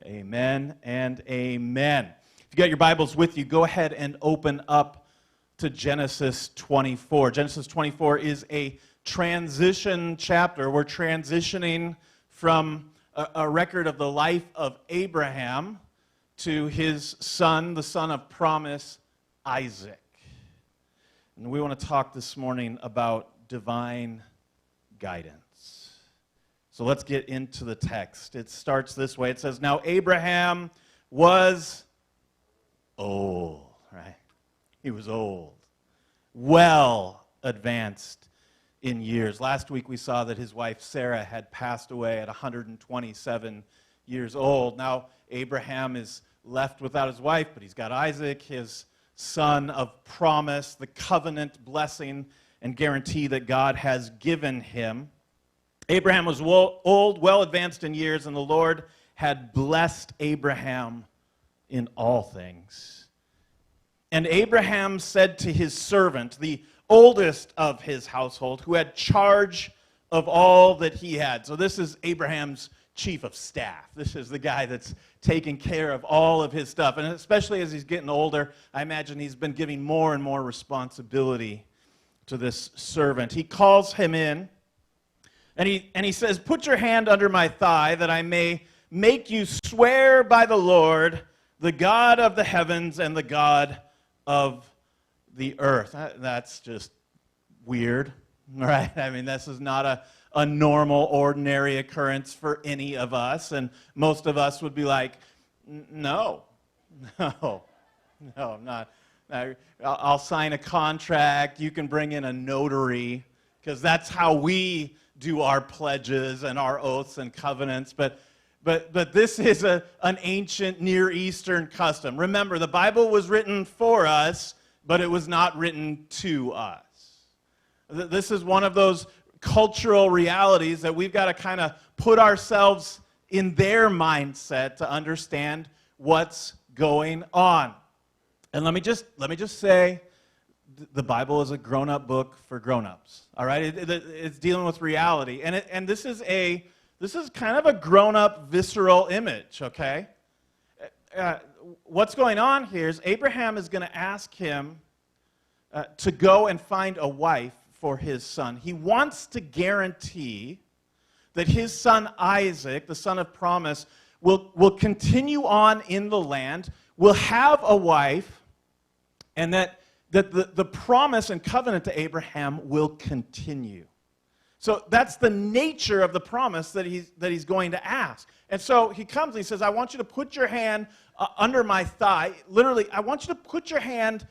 Amen and amen. If you got your Bibles with you, go ahead and open up to Genesis 24. Genesis 24 is a transition chapter. We're transitioning from a record of the life of Abraham to his son, the son of promise, Isaac. And we want to talk this morning about divine guidance. So let's get into the text. It starts this way. It says, "Now Abraham was old," right? He was old, well advanced in years. Last week we saw that his wife Sarah had passed away at 127 years old. Now Abraham is left without his wife, but he's got Isaac, his son of promise, the covenant blessing and guarantee that God has given him. Abraham was old, well advanced in years, and the Lord had blessed Abraham in all things. And Abraham said to his servant, the oldest of his household, who had charge of all that he had. So this is Abraham's chief of staff. This is the guy that's taking care of all of his stuff. And especially as he's getting older, I imagine he's been giving more and more responsibility to this servant. He calls him in, and he says, "Put your hand under my thigh, that I may make you swear by the Lord, the God of the heavens and the God of the earth." That's just weird, right? I mean, this is not a normal, ordinary occurrence for any of us. And most of us would be like, no, not. I'll sign a contract. You can bring in a notary, because that's how we do our pledges and our oaths and covenants. But this is an ancient Near Eastern custom. Remember, the Bible was written for us, but it was not written to us. This is one of those cultural realities that we've got to kind of put ourselves in their mindset to understand what's going on. And let me just say, the Bible is a grown-up book for grown-ups. All right, it's dealing with reality, and this is kind of a grown-up visceral image. Okay, what's going on here is Abraham is going to ask him to go and find a wife for his son. He wants to guarantee that his son Isaac, the son of promise, will continue on in the land, will have a wife, and that the promise and covenant to Abraham will continue. So that's the nature of the promise that he's going to ask. And so he comes and he says, "I want you to put your hand under my thigh." Literally, I want you to put your hand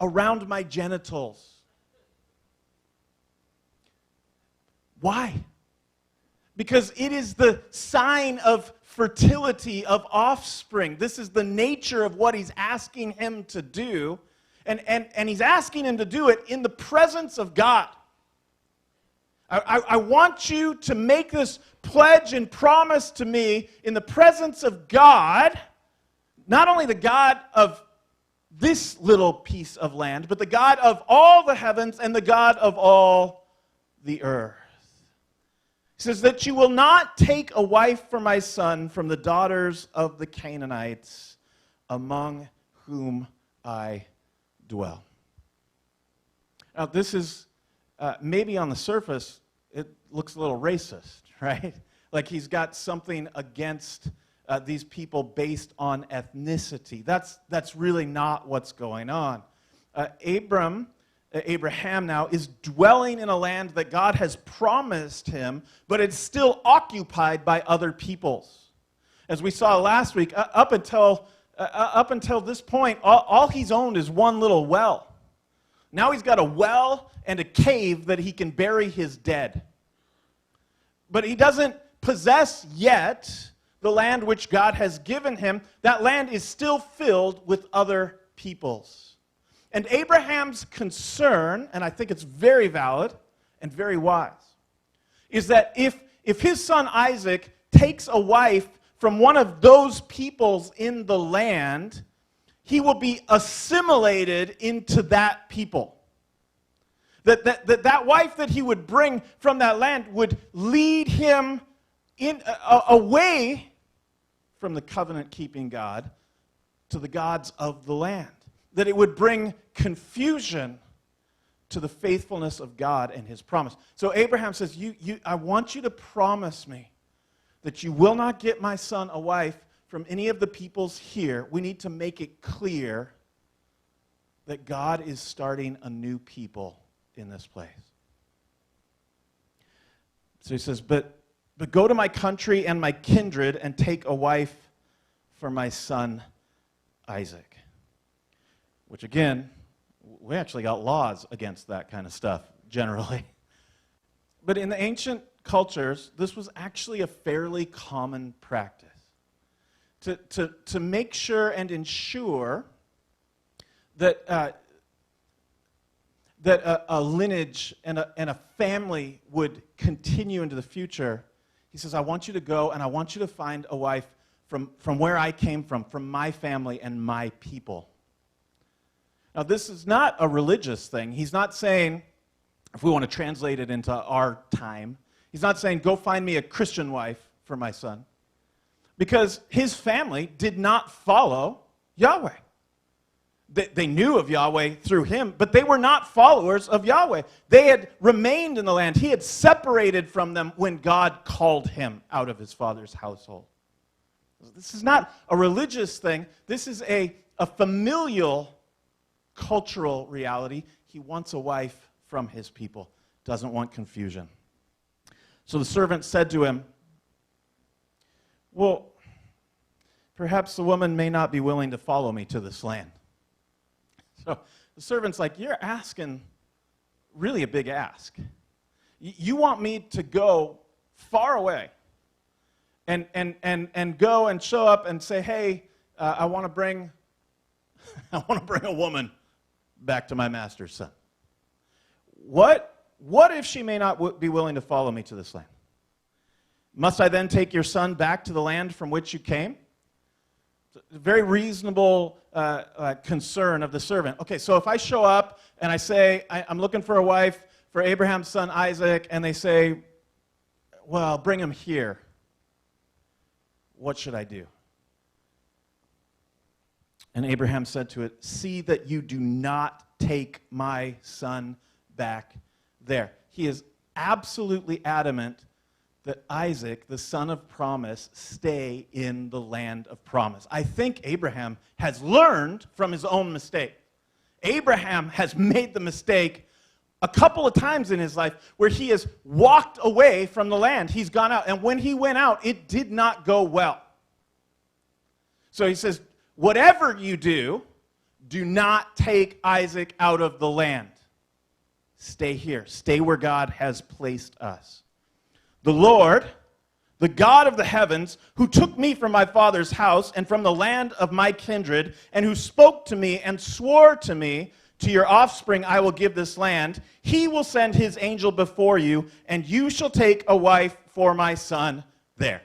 around my genitals. Why? Because it is the sign of fertility, of offspring. This is the nature of what he's asking him to do. And he's asking him to do it in the presence of God. I want you to make this pledge and promise to me in the presence of God, not only the God of this little piece of land, but the God of all the heavens and the God of all the earth. He says that you will not take a wife for my son from the daughters of the Canaanites, among whom I dwell. Now, this is maybe on the surface, it looks a little racist, right? Like he's got something against these people based on ethnicity. That's really not what's going on. Abraham now is dwelling in a land that God has promised him, but it's still occupied by other peoples. As we saw last week, up until this point, all he's owned is one little well. Now he's got a well and a cave that he can bury his dead. But he doesn't possess yet the land which God has given him. That land is still filled with other peoples. And Abraham's concern, and I think it's very valid and very wise, is that if his son Isaac takes a wife from one of those peoples in the land, he will be assimilated into that people. That wife that he would bring from that land would lead him away from the covenant-keeping God to the gods of the land. That it would bring confusion to the faithfulness of God and his promise. So Abraham says, I want you to promise me that you will not get my son a wife from any of the peoples here. We need to make it clear that God is starting a new people in this place. So he says, but go to my country and my kindred and take a wife for my son Isaac. Which again, we actually got laws against that kind of stuff, generally. But in the ancient cultures, this was actually a fairly common practice. To make sure and ensure that a lineage and a family would continue into the future, he says, I want you to go and I want you to find a wife from where I came from my family and my people. Now, this is not a religious thing. He's not saying, if we want to translate it into our time, he's not saying, go find me a Christian wife for my son. Because his family did not follow Yahweh. They knew of Yahweh through him, but they were not followers of Yahweh. They had remained in the land. He had separated from them when God called him out of his father's household. This is not a religious thing. This is a familial cultural reality. He wants a wife from his people, doesn't want confusion. So the servant said to him, well, perhaps the woman may not be willing to follow me to this land. So the servant's like, you're asking really a big ask. You want me to go far away and go and show up and say, hey, I want to bring a woman back to my master's son. What if she may not be willing to follow me to this land? Must I then take your son back to the land from which you came? A very reasonable concern of the servant. Okay, so if I show up and I say, I'm looking for a wife for Abraham's son Isaac, and they say, well, bring him here, what should I do? And Abraham said to it, see that you do not take my son back there. He is absolutely adamant that Isaac, the son of promise, stay in the land of promise. I think Abraham has learned from his own mistake. Abraham has made the mistake a couple of times in his life where he has walked away from the land. He's gone out, and when he went out, it did not go well. So he says, whatever you do, do not take Isaac out of the land. Stay here. Stay where God has placed us. The Lord, the God of the heavens, who took me from my father's house and from the land of my kindred, and who spoke to me and swore to me, to your offspring I will give this land, he will send his angel before you, and you shall take a wife for my son there.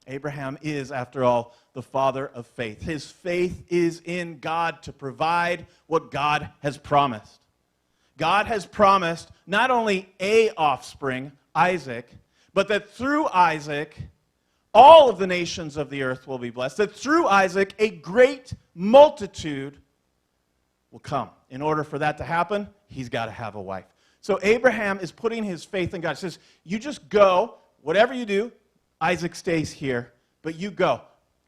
Abraham is, after all, the father of faith. His faith is in God to provide what God has promised. God has promised not only a offspring, Isaac, but that through Isaac, all of the nations of the earth will be blessed. That through Isaac, a great multitude will come. In order for that to happen, he's got to have a wife. So Abraham is putting his faith in God. He says, you just go, whatever you do, Isaac stays here, but you go.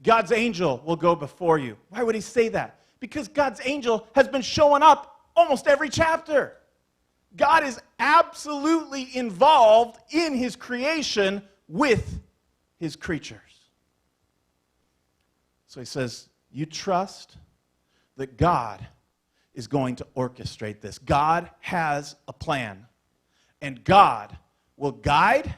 God's angel will go before you. Why would he say that? Because God's angel has been showing up almost every chapter. God is absolutely involved in his creation with his creatures. So he says, you trust that God is going to orchestrate this. God has a plan, and God will guide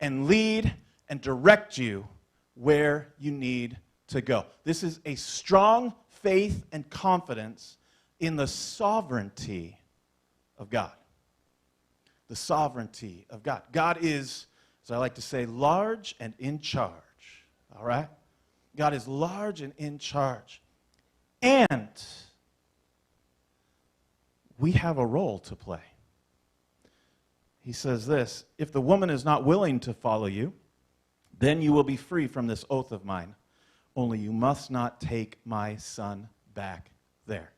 and lead and direct you where you need to go. This is a strong faith and confidence in the sovereignty of God. The sovereignty of God. God is, as I like to say, large and in charge. All right? God is large and in charge. And we have a role to play. He says this, if the woman is not willing to follow you, Then you will be free from this oath of mine. Only you must not take my son back there.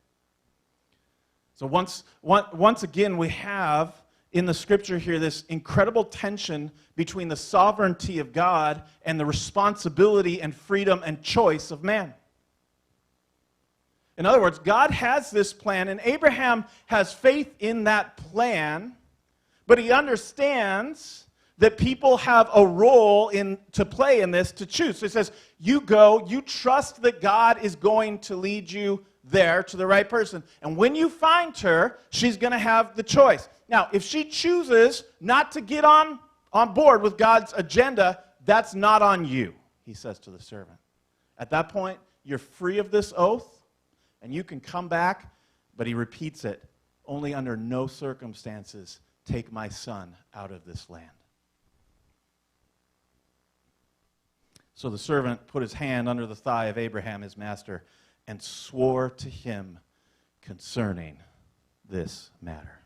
So once again, we have in the scripture here this incredible tension between the sovereignty of God and the responsibility and freedom and choice of man. In other words, God has this plan, and Abraham has faith in that plan, but he understands that people have a role to play in this, to choose. So he says, you go, you trust that God is going to lead you there to the right person. And when you find her, she's going to have the choice. Now, if she chooses not to get on board with God's agenda, that's not on you, he says to the servant. At that point, you're free of this oath, and you can come back, but he repeats it, only under no circumstances take my son out of this land. So the servant put his hand under the thigh of Abraham, his master, and swore to him concerning this matter.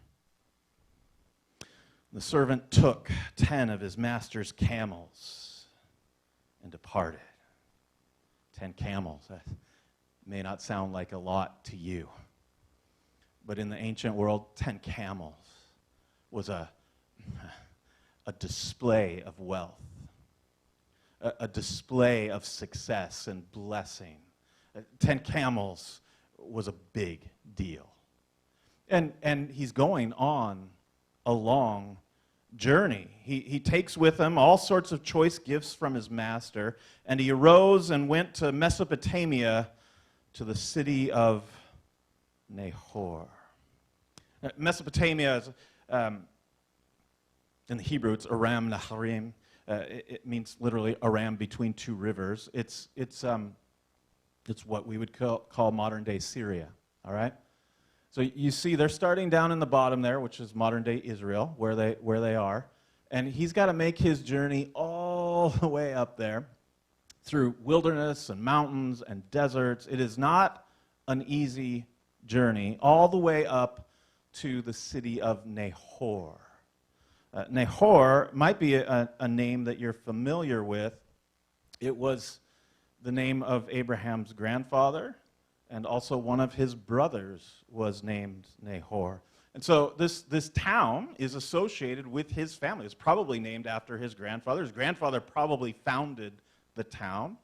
The servant took 10 of his master's camels and departed. 10 camels. That may not sound like a lot to you, but in the ancient world, 10 camels was a display of wealth, a display of success and blessing. 10 camels was a big deal. And he's going on a long journey. He takes with him all sorts of choice gifts from his master, and he arose and went to Mesopotamia, to the city of Nahor. Mesopotamia is, in the Hebrew, it's Aram Naharim. It means literally Aram between two rivers. It's what we would call modern-day Syria, all right? So you see they're starting down in the bottom there, which is modern-day Israel, where they are. And he's got to make his journey all the way up there through wilderness and mountains and deserts. It is not an easy journey, all the way up to the city of Nahor. Nahor might be a name that you're familiar with. It was the name of Abraham's grandfather, and also one of his brothers was named Nahor. And so this town is associated with his family. It's probably named after his grandfather. His grandfather probably founded the town.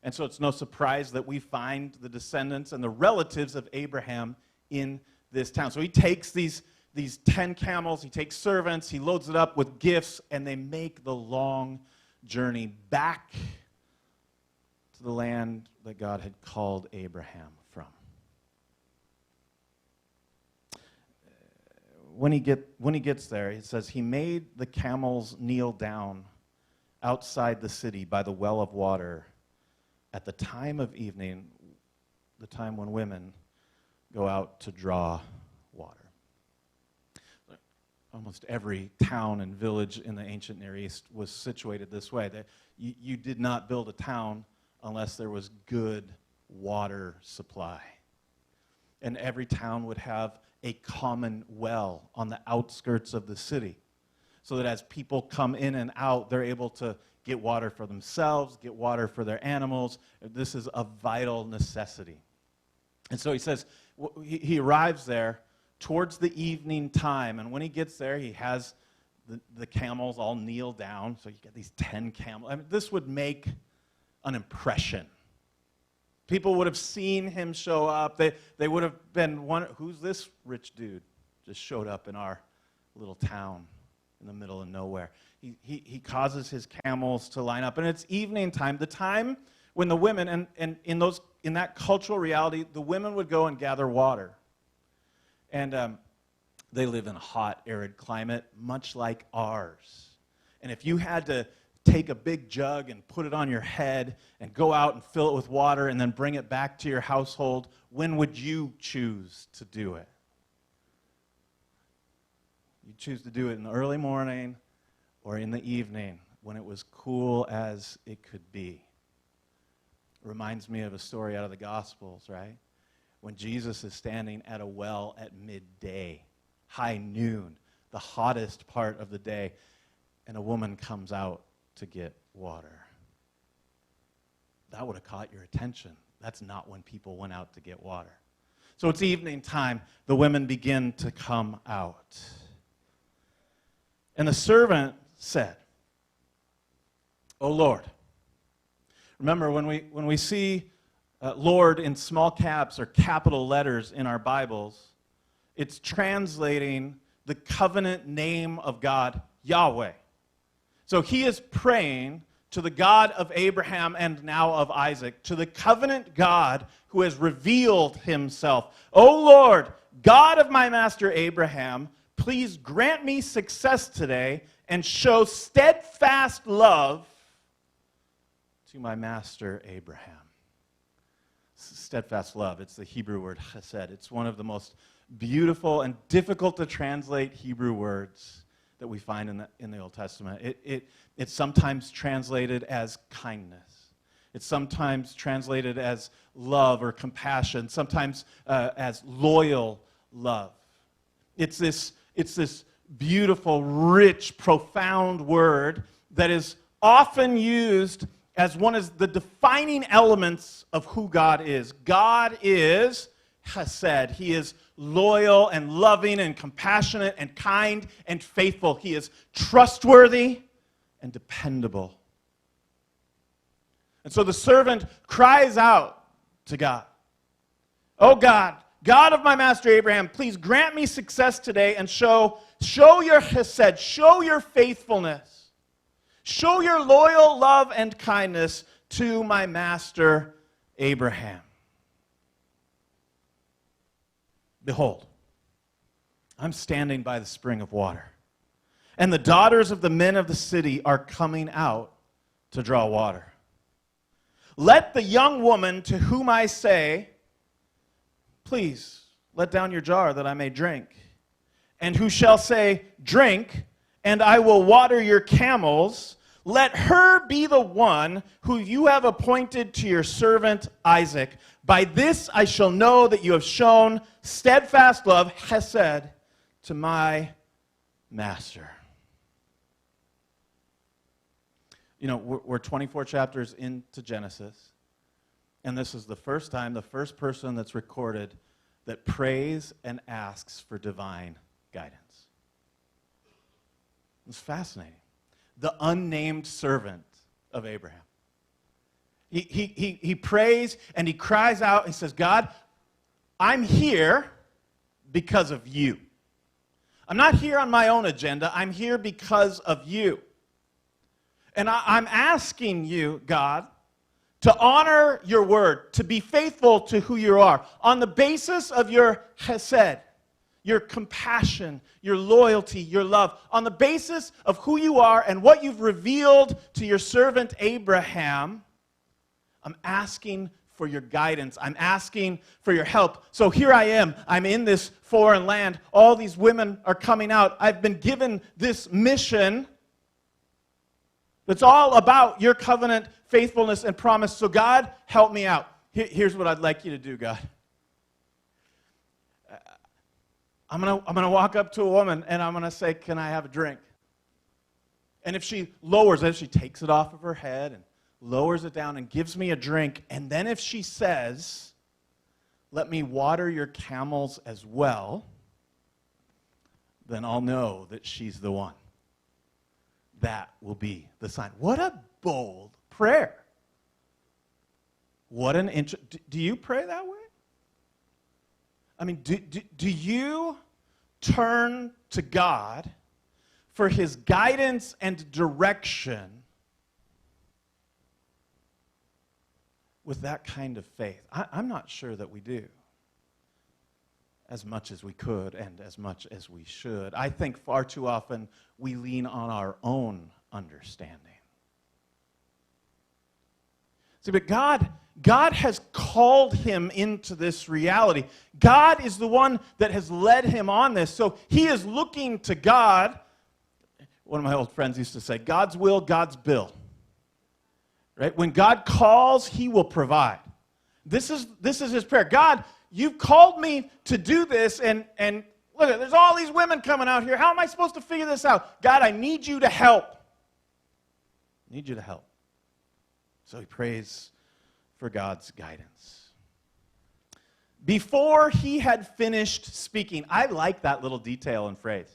And so it's no surprise that we find the descendants and the relatives of Abraham in this town. So he takes these 10 camels, he takes servants, he loads it up with gifts, and they make the long journey back to the land that God had called Abraham from. When he gets there, it says, he made the camels kneel down outside the city by the well of water at the time of evening, the time when women go out to draw water. Almost every town and village in the ancient Near East was situated this way. You did not build a town unless there was good water supply. And every town would have a common well on the outskirts of the city, so that as people come in and out, they're able to get water for themselves, get water for their animals. This is a vital necessity. And so he says, he arrives there towards the evening time, and when he gets there, he has the camels all kneel down. So you get these 10 camels. I mean, this would make an impression. People would have seen him show up. They would have been wondering, who's this rich dude just showed up in our little town in the middle of nowhere? He causes his camels to line up, and it's evening time, the time when the women, and in that cultural reality, the women would go and gather water. And they live in a hot, arid climate, much like ours. And if you had to take a big jug and put it on your head and go out and fill it with water and then bring it back to your household, when would you choose to do it? You choose to do it in the early morning or in the evening when it was cool as it could be. It reminds me of a story out of the Gospels, right? When Jesus is standing at a well at midday, high noon, the hottest part of the day, and a woman comes out to get water. that would have caught your attention. That's not when people went out to get water. So it's evening time. The women begin to come out. And the servant said, "O Lord." Remember, when we see Lord in small caps or capital letters in our Bibles, it's translating the covenant name of God, Yahweh. So he is praying to the God of Abraham and now of Isaac, to the covenant God who has revealed himself. "O Lord, God of my master Abraham, please grant me success today and show steadfast love to my master Abraham." Steadfast love, it's the Hebrew word chesed. It's one of the most beautiful and difficult to translate Hebrew words that we find in the Old Testament. It's sometimes translated as kindness. It's sometimes translated as love or compassion, sometimes as loyal love. It's this beautiful, rich, profound word that is often used as one of the defining elements of who God is. God is chesed. He is loyal and loving and compassionate and kind and faithful. He is trustworthy and dependable. And so the servant cries out to God, "Oh God, God of my master Abraham, please grant me success today and show your chesed, show your faithfulness. Show your loyal love and kindness to my master Abraham. Behold, I'm standing by the spring of water, and the daughters of the men of the city are coming out to draw water. Let the young woman to whom I say, 'Please, let down your jar that I may drink,' and who shall say, 'Drink, and I will water your camels,' let her be the one who you have appointed to your servant Isaac. By this I shall know that you have shown steadfast love, chesed, to my master." You know, we're 24 chapters into Genesis, and this is the first time, the first person that's recorded that prays and asks for divine guidance. It's fascinating. The unnamed servant of Abraham. He prays and he cries out and he says, "God, I'm here because of you. I'm not here on my own agenda. I'm here because of you. And I'm asking you, God, to honor your word, to be faithful to who you are, on the basis of your chesed, your compassion, your loyalty, your love, on the basis of who you are and what you've revealed to your servant Abraham. I'm asking for your guidance. I'm asking for your help. So here I am. I'm in this foreign land. All these women are coming out. I've been given this mission that's all about your covenant faithfulness and promise. So God, help me out. Here's what I'd like you to do, God. I'm gonna walk up to a woman and I'm gonna say, "Can I have a drink?" And if she lowers it, she takes it off of her head and lowers it down and gives me a drink. And then if she says, "Let me water your camels as well," then I'll know that she's the one. That will be the sign. What a bold prayer. What an do you pray that way? I mean, do you turn to God for his guidance and direction with that kind of faith? I'm not sure that we do as much as we could and as much as we should. I think far too often we lean on our own understanding. See, but God has called him into this reality. God is the one that has led him on this. So he is looking to God. One of my old friends used to say, God's will, God's bill. Right? When God calls, he will provide. This is his prayer. God, you've called me to do this, and look, there's all these women coming out here. How am I supposed to figure this out? God, I need you to help. I need you to help. So he prays for God's guidance. Before he had finished speaking, I like that little detail and phrase,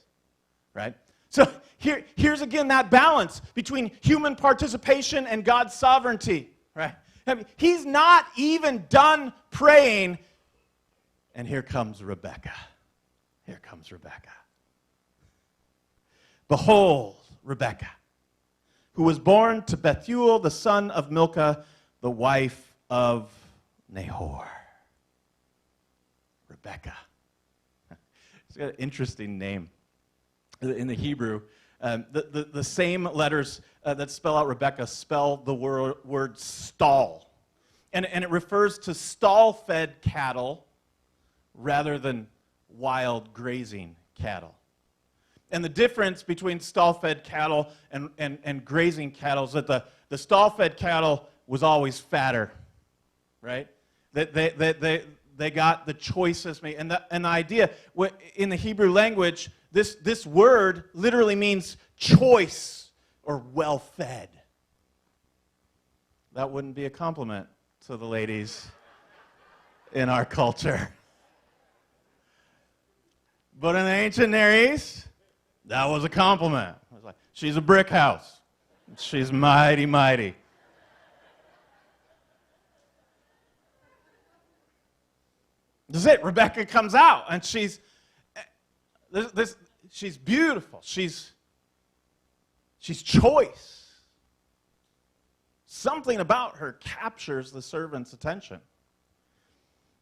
right? So here's again that balance between human participation and God's sovereignty, right? I mean, he's not even done praying, and here comes Rebekah. Here comes Rebekah. Behold, Rebekah, who was born to Bethuel, the son of Milcah, the wife of Nahor. Rebekah. It's got an interesting name. In the Hebrew, the same letters that spell out Rebekah spell the word stall. And it refers to stall-fed cattle rather than wild grazing cattle. And the difference between stall-fed cattle and grazing cattle is that the stall-fed cattle was always fatter, right? They got the choicest meat. And the idea, in the Hebrew language, this word literally means choice or well-fed. That wouldn't be a compliment to the ladies in our culture. But in the ancient Near East, that was a compliment. It was like, she's a brick house. She's mighty, mighty. This is it. Rebekah comes out, and she's beautiful. She's choice. Something about her captures the servant's attention.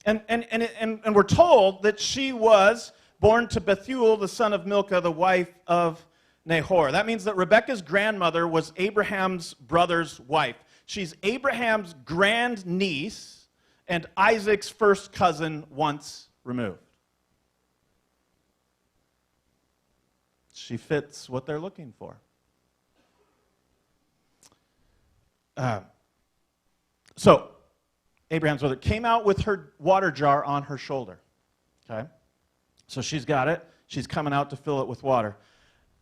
And we're told that she was born to Bethuel, the son of Milcah, the wife of Nahor. That means that Rebekah's grandmother was Abraham's brother's wife. She's Abraham's grandniece and Isaac's first cousin once removed. She fits what they're looking for. So, Abraham's mother came out with her water jar on her shoulder. Okay? So she's got it. She's coming out to fill it with water.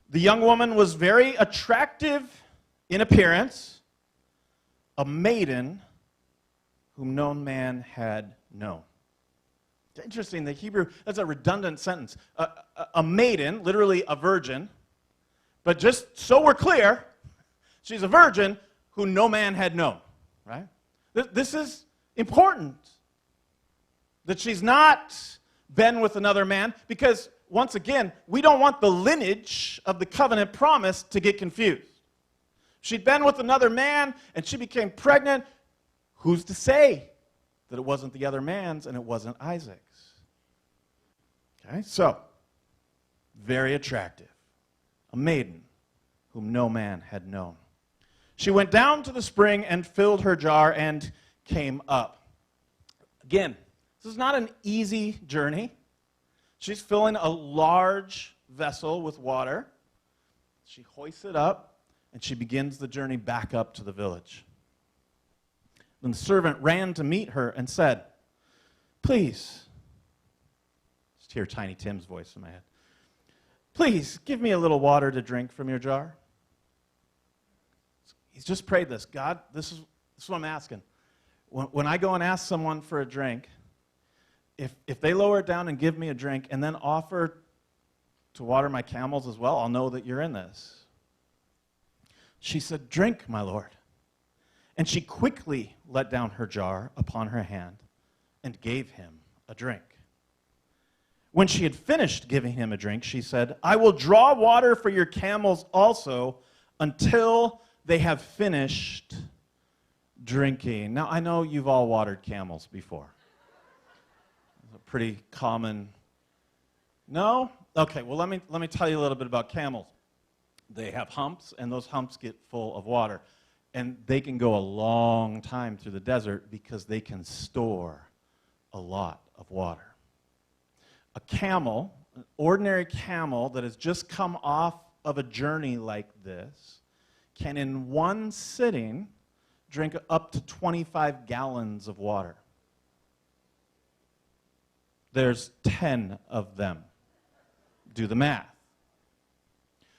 The young woman was very attractive in appearance, a maiden whom no man had known. It's interesting, the Hebrew, that's a redundant sentence. A maiden, literally a virgin, but just so we're clear, she's a virgin who no man had known, right? This is important, that she's not been with another man, because, once again, we don't want the lineage of the covenant promise to get confused. She'd been with another man, and she became pregnant. Who's to say that it wasn't the other man's and it wasn't Isaac's? Okay, so, very attractive. A maiden whom no man had known. She went down to the spring and filled her jar and came up. Again, this is not an easy journey. She's filling a large vessel with water. She hoists it up, and she begins the journey back up to the village. Then the servant ran to meet her and said, "Please," just hear Tiny Tim's voice in my head, "please give me a little water to drink from your jar." He's just prayed this. God, this is what I'm asking. When I go and ask someone for a drink, if they lower it down and give me a drink and then offer to water my camels as well, I'll know that you're in this. She said, "Drink, my lord." And she quickly let down her jar upon her hand and gave him a drink. When she had finished giving him a drink, she said, "I will draw water for your camels also until they have finished drinking." Now, I know you've all watered camels before. It's a pretty common... No? Okay, well, let me tell you a little bit about camels. They have humps, and those humps get full of water. And they can go a long time through the desert because they can store a lot of water. A camel, an ordinary camel that has just come off of a journey like this, can in one sitting drink up to 25 gallons of water. There's 10 of them. Do the math.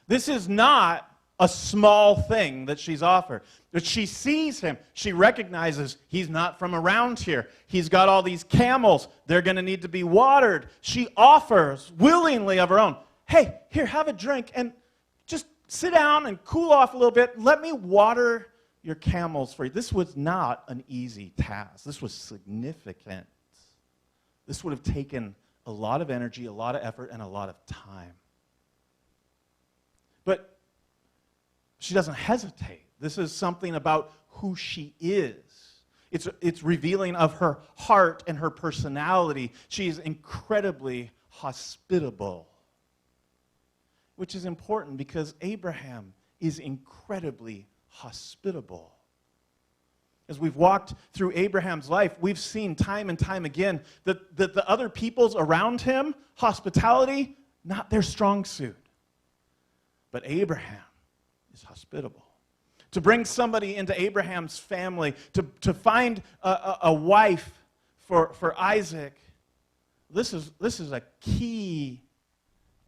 This is not a small thing that she's offered. But she sees him. She recognizes he's not from around here. He's got all these camels. They're going to need to be watered. She offers willingly of her own. Hey, here, have a drink and just sit down and cool off a little bit. Let me water your camels for you. This was not an easy task. This was significant. This would have taken a lot of energy, a lot of effort, and a lot of time. But she doesn't hesitate. This is something about who she is. It's revealing of her heart and her personality. She is incredibly hospitable, which is important because Abraham is incredibly hospitable. As we've walked through Abraham's life, we've seen time and time again that the other peoples around him, hospitality, not their strong suit. But Abraham is hospitable. To bring somebody into Abraham's family, to find a wife for Isaac, this is a key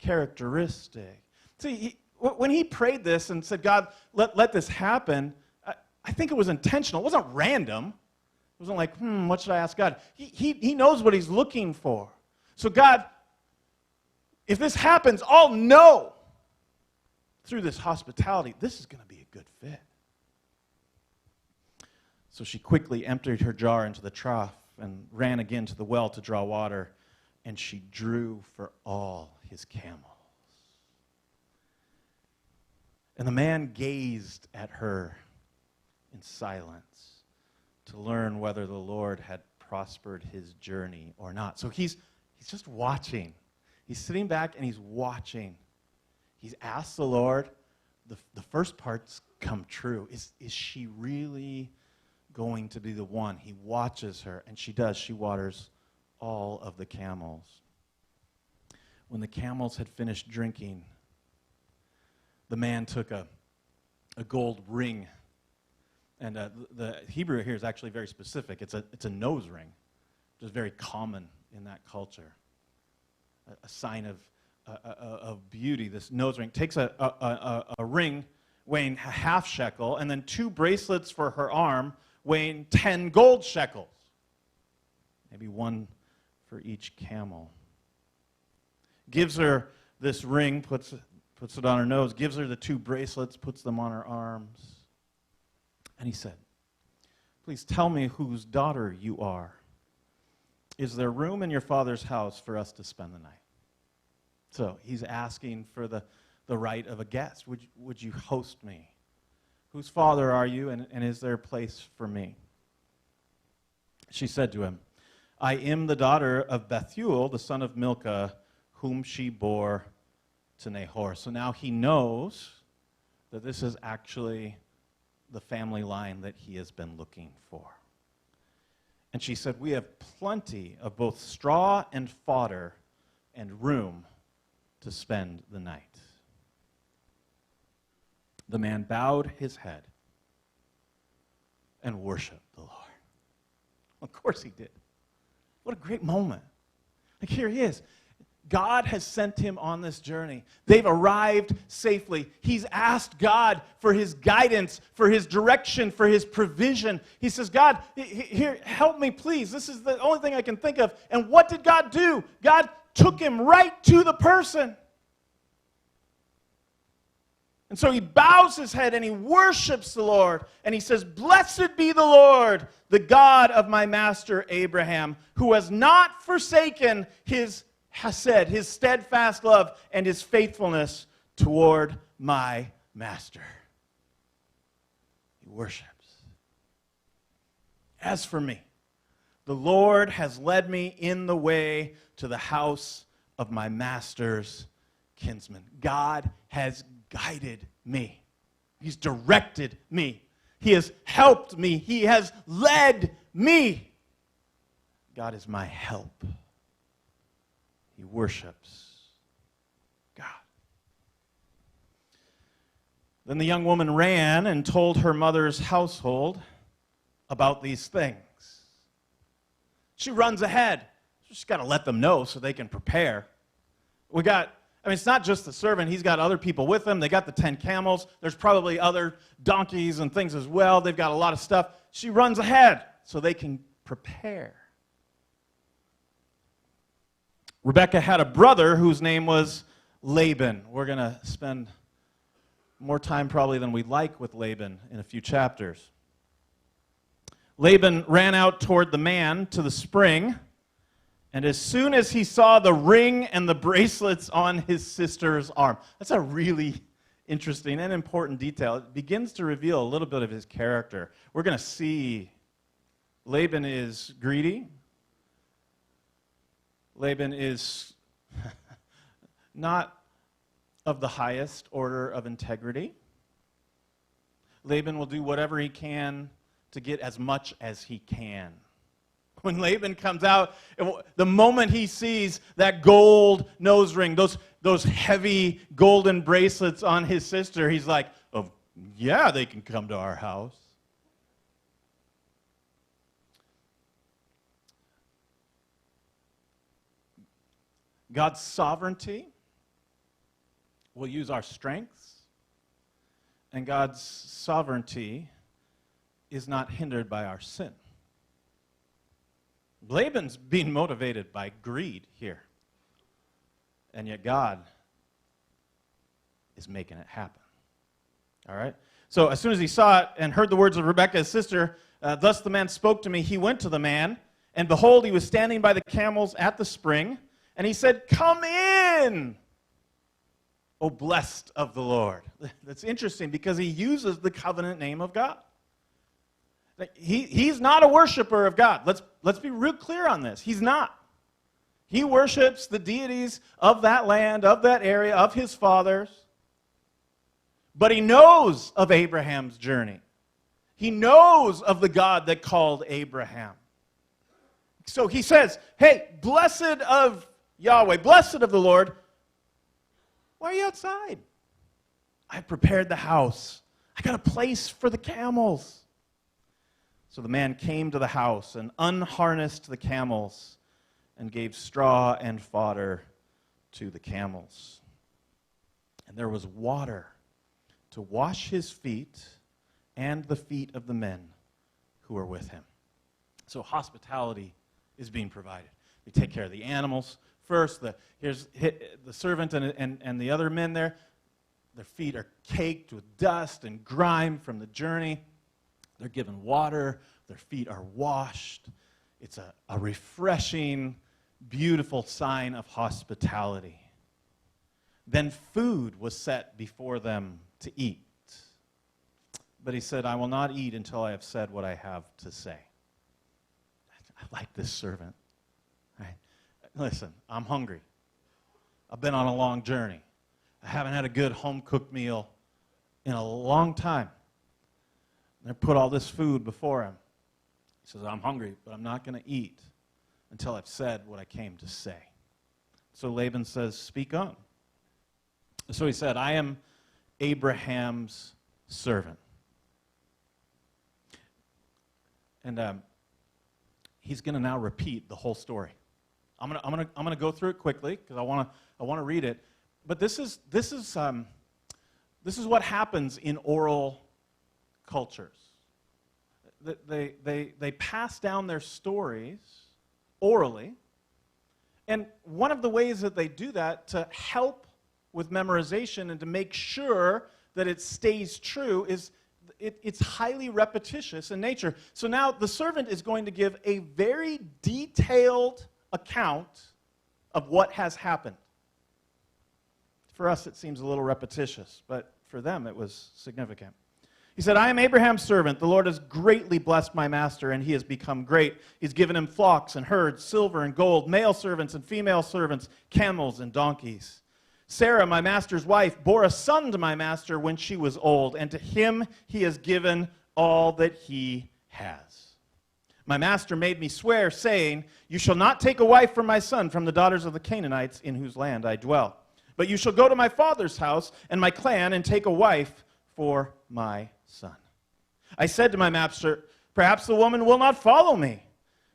characteristic. See, when he prayed this and said, God, let this happen, I think it was intentional. It wasn't random. It wasn't like, what should I ask God? He knows what he's looking for. So God, if this happens, I'll know through this hospitality, this is going to be a good fit. So she quickly emptied her jar into the trough and ran again to the well to draw water, and she drew for all his camels. And the man gazed at her in silence to learn whether the Lord had prospered his journey or not. So he's just watching. He's sitting back and he's watching. He's asked the Lord, the first part's come true. Is she really going to be the one? He watches her, and she does. She waters all of the camels. When the camels had finished drinking, the man took a gold ring. And the Hebrew here is actually very specific. It's a nose ring, which is very common in that culture. A sign of beauty. This nose ring takes a ring weighing a half shekel, and then 2 bracelets for her arm weighing 10 gold shekels. Maybe 1 for each camel. Gives her this ring, puts it on her nose, gives her the 2 bracelets, puts them on her arms. And he said, please tell me whose daughter you are. Is there room in your father's house for us to spend the night? So he's asking for the right of a guest. Would you host me? Whose father are you, and is there a place for me? She said to him, I am the daughter of Bethuel, the son of Milcah, whom she bore to Nahor. So now he knows that this is actually the family line that he has been looking for. And she said, we have plenty of both straw and fodder and room to spend the night. The man bowed his head and worshiped the Lord. Of course he did. What a great moment. Like, here he is. God has sent him on this journey. They've arrived safely. He's asked God for his guidance, for his direction, for his provision. He says, God, here, help me, please. This is the only thing I can think of. And what did God do? God took him right to the person. And so he bows his head and he worships the Lord. And he says, blessed be the Lord, the God of my master Abraham, who has not forsaken his hesed, his steadfast love, and his faithfulness toward my master. He worships. As for me, the Lord has led me in the way to the house of my master's kinsman. God has guided me. He's directed me. He has helped me. He has led me. God is my help. He worships God. Then the young woman ran and told her mother's household about these things. She runs ahead. She's got to let them know so they can prepare. I mean, it's not just the servant. He's got other people with him. They got the 10 camels. There's probably other donkeys and things as well. They've got a lot of stuff. She runs ahead so they can prepare. Rebekah had a brother whose name was Laban. We're going to spend more time probably than we'd like with Laban in a few chapters. Laban ran out toward the man to the spring, and as soon as he saw the ring and the bracelets on his sister's arm. That's a really interesting and important detail. It begins to reveal a little bit of his character. We're going to see Laban is greedy. Laban is not of the highest order of integrity. Laban will do whatever he can to get as much as he can. When Laban comes out, the moment he sees that gold nose ring, those heavy golden bracelets on his sister, he's like, oh, yeah, they can come to our house. God's sovereignty will use our strengths, and God's sovereignty is not hindered by our sin. Laban's being motivated by greed here, and yet God is making it happen. All right? So as soon as he saw it and heard the words of Rebekah, his sister, thus the man spoke to me, he went to the man, and behold, he was standing by the camels at the spring, and he said, come in, O blessed of the Lord. That's interesting because he uses the covenant name of God. He's not a worshiper of God. Let's be real clear on this. He's not. He worships the deities of that land, of that area, of his fathers. But he knows of Abraham's journey. He knows of the God that called Abraham. So he says, hey, blessed of Yahweh, blessed of the Lord, why are you outside? I prepared the house. I got a place for the camels. So the man came to the house and unharnessed the camels and gave straw and fodder to the camels. And there was water to wash his feet and the feet of the men who were with him. So hospitality is being provided. We take care of the animals first. Here's the servant and the other men there. Their feet are caked with dust and grime from the journey. They're given water. Their feet are washed. It's a refreshing, beautiful sign of hospitality. Then food was set before them to eat. But he said, I will not eat until I have said what I have to say. I like this servant. Right? Listen, I'm hungry. I've been on a long journey. I haven't had a good home-cooked meal in a long time. They put all this food before him. He says, I'm hungry, but I'm not going to eat until I've said what I came to say. So Laban says, speak on. So he said, I am Abraham's servant. And he's going to now repeat the whole story. I'm going to go through it quickly because I want to read it. But this is what happens in oral cultures. They pass down their stories orally, and one of the ways that they do that to help with memorization and to make sure that it stays true is it's highly repetitious in nature. So now the servant is going to give a very detailed account of what has happened. For us, it seems a little repetitious, but for them, it was significant. He said, I am Abraham's servant. The Lord has greatly blessed my master, and he has become great. He's given him flocks and herds, silver and gold, male servants and female servants, camels and donkeys. Sarah, my master's wife, bore a son to my master when she was old, and to him he has given all that he has. My master made me swear, saying, you shall not take a wife for my son from the daughters of the Canaanites in whose land I dwell. But you shall go to my father's house and my clan and take a wife for my son. I said to my master, perhaps the woman will not follow me.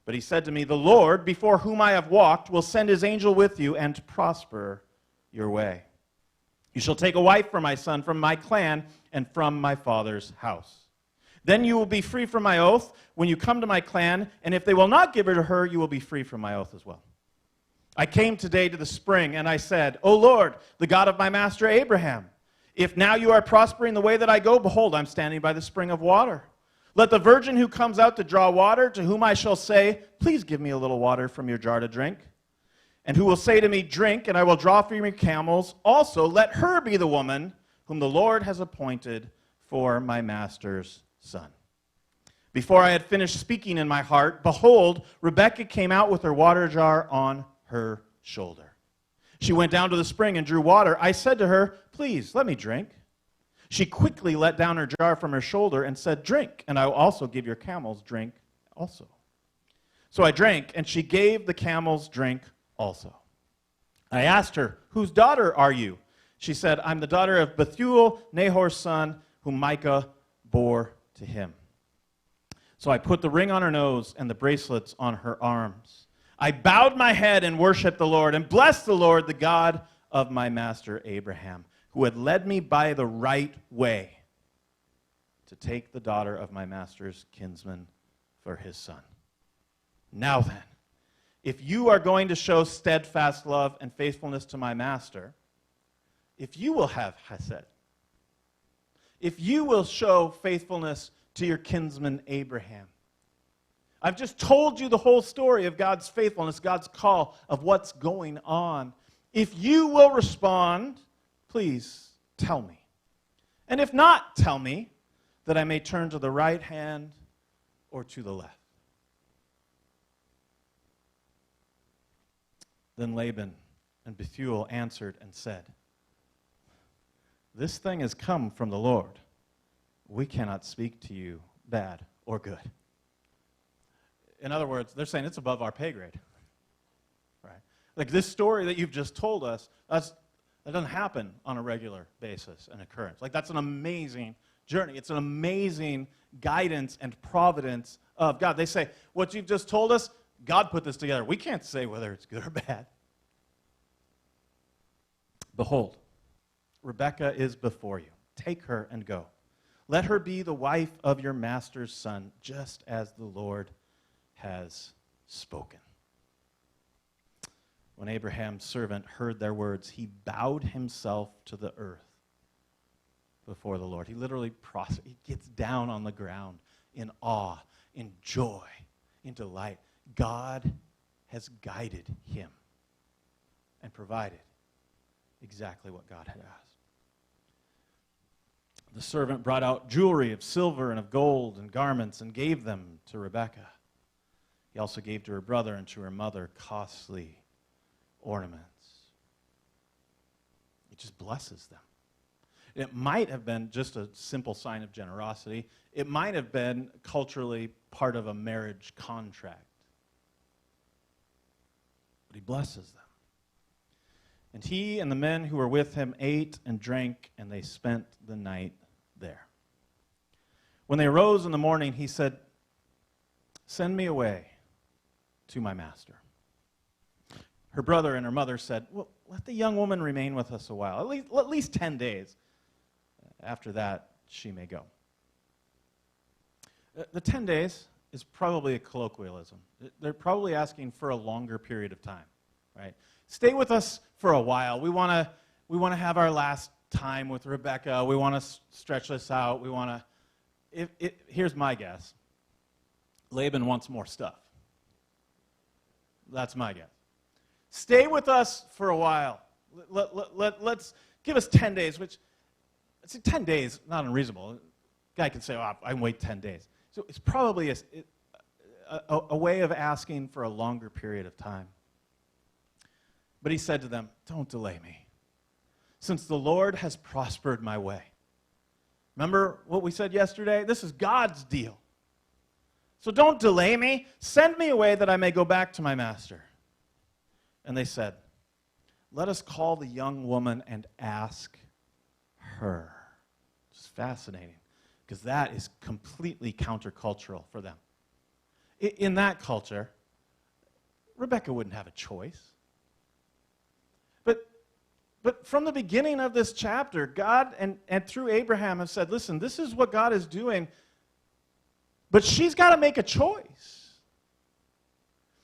But he said to me, the Lord, before whom I have walked, will send his angel with you and prosper your way. You shall take a wife for my son from my clan and from my father's house. Then you will be free from my oath when you come to my clan, and if they will not give her to her, you will be free from my oath as well. I came today to the spring, and I said, O Lord, the God of my master Abraham, if now you are prospering the way that I go, behold, I'm standing by the spring of water. Let the virgin who comes out to draw water, to whom I shall say, please give me a little water from your jar to drink, and who will say to me, drink, and I will draw from your camels, also let her be the woman whom the Lord has appointed for my master's son. Before I had finished speaking in my heart, behold, Rebekah came out with her water jar on her shoulder. She went down to the spring and drew water. I said to her, please, let me drink. She quickly let down her jar from her shoulder and said, drink, and I will also give your camels drink also. So I drank, and she gave the camels drink also. I asked her, whose daughter are you? She said, I'm the daughter of Bethuel, Nahor's son, whom Micah bore to him. So I put the ring on her nose and the bracelets on her arms. I bowed my head and worshiped the Lord and blessed the Lord, the God of my master Abraham, who had led me by the right way to take the daughter of my master's kinsman for his son. Now then, if you are going to show steadfast love and faithfulness to my master, if you will have chesed, if you will show faithfulness to your kinsman Abraham. I've just told you the whole story of God's faithfulness, God's call of what's going on. If you will respond, please tell me. And if not, tell me, that I may turn to the right hand or to the left. Then Laban and Bethuel answered and said, this thing has come from the Lord. We cannot speak to you bad or good. In other words, they're saying it's above our pay grade. Right? Like this story that you've just told us, that doesn't happen on a regular basis, an occurrence. Like that's an amazing journey. It's an amazing guidance and providence of God. They say, what you've just told us, God put this together. We can't say whether it's good or bad. Behold, Rebekah is before you. Take her and go. Let her be the wife of your master's son, just as the Lord has spoken. When Abraham's servant heard their words, he bowed himself to the earth before the Lord. He literally he gets down on the ground in awe, in joy, in delight. God has guided him and provided exactly what God had asked. The servant brought out jewelry of silver and of gold and garments and gave them to Rebekah. He also gave to her brother and to her mother costly ornaments. He just blesses them. It might have been just a simple sign of generosity. It might have been culturally part of a marriage contract. But he blesses them. And he and the men who were with him ate and drank, and they spent the night there. When they arose in the morning, he said, send me away to my master. Her brother and her mother said, well, let the young woman remain with us a while, at least 10 days. After that, she may go. The 10 days is probably a colloquialism. They're probably asking for a longer period of time, right? Stay with us for a while. We want to have our last time with Rebekah. We want to stretch this out. We want to. Here's my guess. Laban wants more stuff. That's my guess. Stay with us for a while. Let's give us 10 days, which, 10 days, not unreasonable. A guy can say, oh, I can wait 10 days. So it's probably a way of asking for a longer period of time. But he said to them, don't delay me, since the Lord has prospered my way. Remember what we said yesterday? This is God's deal. So don't delay me. Send me away that I may go back to my master. And they said, let us call the young woman and ask her. It's fascinating, because that is completely countercultural for them. In that culture, Rebekah wouldn't have a choice. But But from the beginning of this chapter, God and through Abraham have said, listen, this is what God is doing, but she's got to make a choice.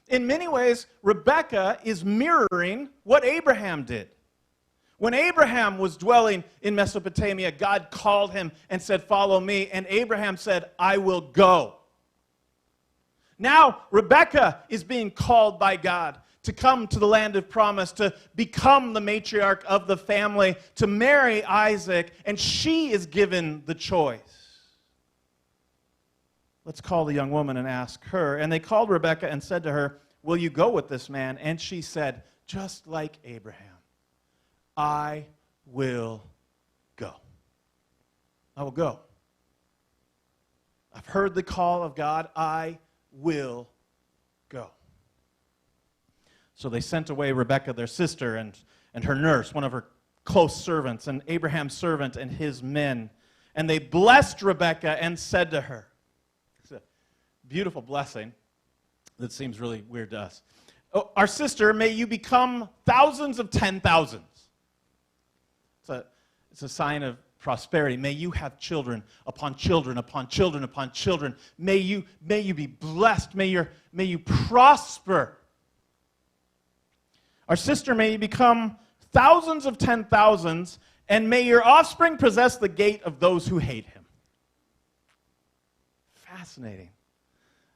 In many ways, Rebekah is mirroring what Abraham did. When Abraham was dwelling in Mesopotamia, God called him and said, follow me. And Abraham said, I will go. Now, Rebekah is being called by God to come to the land of promise, to become the matriarch of the family, to marry Isaac, and she is given the choice. Let's call the young woman and ask her. And they called Rebekah and said to her, will you go with this man? And she said, just like Abraham, I will go. I will go. I've heard the call of God. I will go. So they sent away Rebekah, their sister, and her nurse, one of her close servants, and Abraham's servant and his men. And they blessed Rebekah and said to her, it's a beautiful blessing that seems really weird to us. Oh, our sister, may you become thousands of 10,000s. It's a sign of prosperity. May you have children upon children upon children upon children. May you be blessed. May you prosper. Our sister, may you become thousands of 10,000s, and may your offspring possess the gate of those who hate him. Fascinating.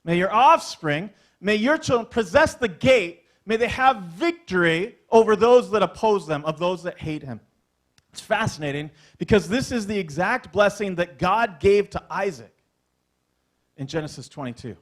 May your offspring, may your children possess the gate. May they have victory over those that oppose them, of those that hate him. It's fascinating because this is the exact blessing that God gave to Isaac in Genesis 22.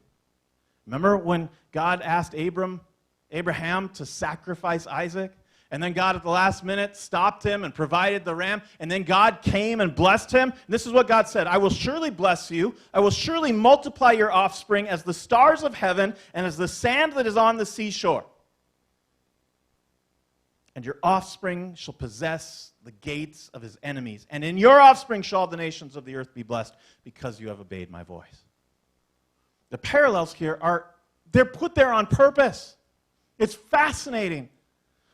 Remember when God asked Abraham to sacrifice Isaac? And then God at the last minute stopped him and provided the ram. And then God came and blessed him. And this is what God said. I will surely bless you. I will surely multiply your offspring as the stars of heaven and as the sand that is on the seashore. And your offspring shall possess the gates of his enemies. And in your offspring shall the nations of the earth be blessed because you have obeyed my voice. The parallels here they're put there on purpose. It's fascinating